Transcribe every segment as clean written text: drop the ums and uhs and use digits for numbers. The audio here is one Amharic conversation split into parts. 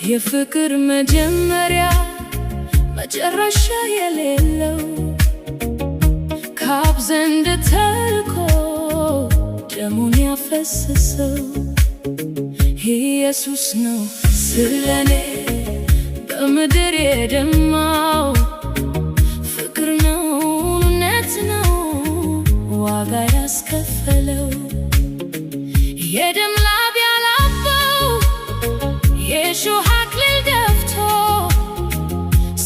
የፍቅር መጀመሪያ መጨረሻ የሌለው ከአብ ዘንድ ተልኮ ደሙን ያፈሰሰው ኢየሱስ ነው ስለኔ በምድር የደማው። ፍቅር ነው እውነት ነው ዋጋ ያስከፈለው። የደም ላብ ያላበው የእሾህ አክሊል ደፍቶ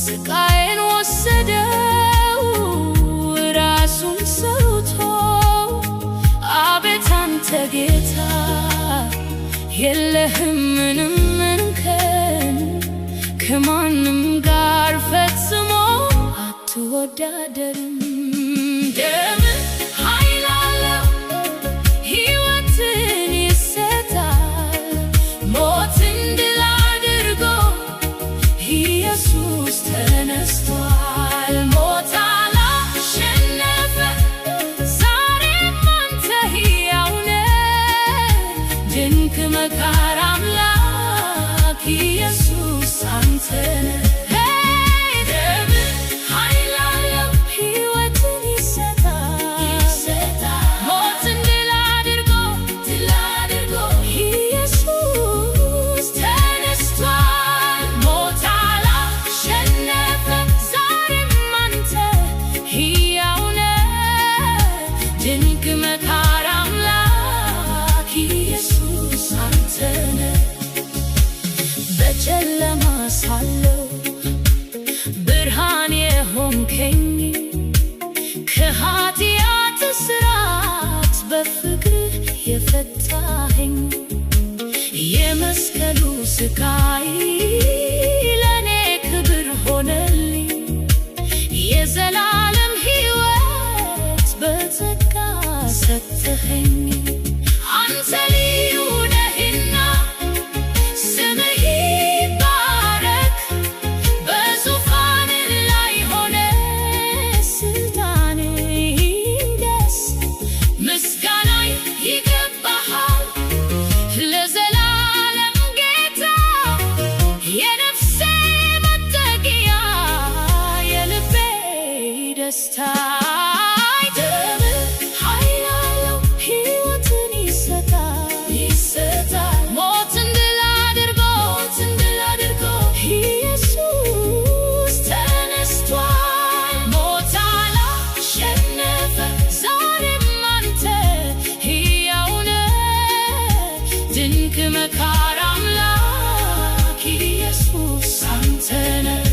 ስቃዬን ወሰደው ራሱን ሰውቶ። አቤት አንተ ጌታ የለህም ምንም እንከን፣ ከማንም ጋር ፈጽሞ አትወዳደርም። ደምህ ኃይል አለው ሕይወትን ይሰጣል። ሞትን ድል አድርጎ ኢየሱስ ተነስቷል። ሞት አላሸነፈ ዛሬም አንተ ሕያው ነህ። ድንቅ መካር አምላክ ኢየሱስ አንተ ነህ። ድንቅ መካር አምላክ ኢየሱስ አንተ ነህ። በጨለማ ሳለሁ ብርሃን የሆንከኝ፣ ከኃጢአት እስራት በፍቅርህ የፈታኸኝ፣ የመስቀሉ ስቃይ ለኔ ክብር ሆነልኝ። የዘላለም ሕይወት በጸጋ ሰጠኸኝ። አንተ ልዩ ነህና ስምህ ይባረክ። በዙፋንህ ላይ ሆነህ ስልጣንህ ይንገስ። ምስጋና ይገባሃል ለዘላለም ጌታ፣ የነፍሴ መጠጊያ የልቤ ደስታ። ድንቅ መካር አምላክ ኢየሱስ አንተ ነህ።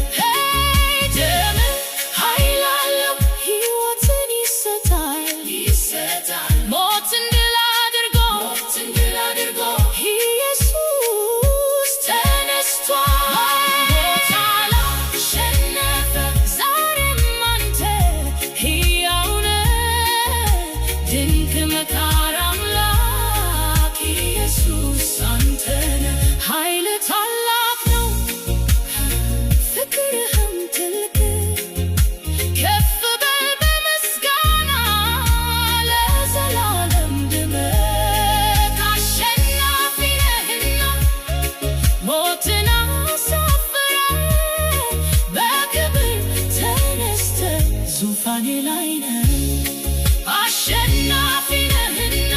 ደምህ ኃይል አለው ሕይወትን ይሰጣል። ሞትን ድል አድርጎ ኢየሱስ ተነስቷል። ሞት አላሸነፈ ዛሬም አንተ ሕያው ነህ። ድንቅ መካር አምላክ ኢየሱስ አንተ ነህ። ኃይልህ ታላቅ ነው ፍቅርህም ጥልቅ፣ ከፍ በል በምስጋና ለዘላለም ድመቅ። አሸናፊ ነህና ሞትን አሳፍረህ በክብር ተነስተህ ዙፋኔ ላይ ነህ። አሸናፊ ነህና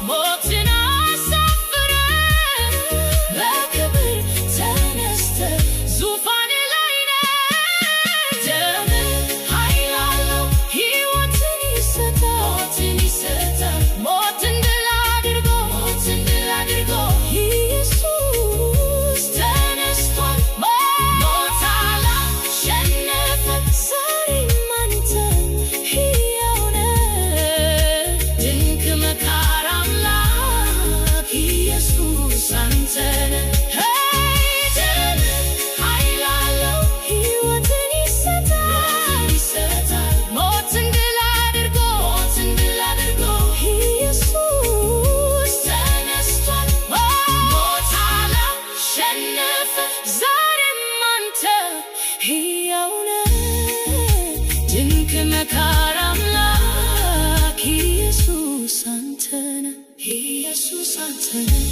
ሞትን አሳፍረህ በክብር ተነስተህ ዙፋኔ ላይ ነህ። ደምህ ኃይል አለው ሕይወትን ይሰጣል። ሞትን ድል አድርጎ ኢየሱስ ተነስቷል። ሞት አላሸነፈ ዛሬም አንተ ዛሬም አንተ ሕያው ነህ። ድንቅ መካር አምላክ ኢየሱስ አንተ ነህ። ኢየሱስ አንተ ነህ።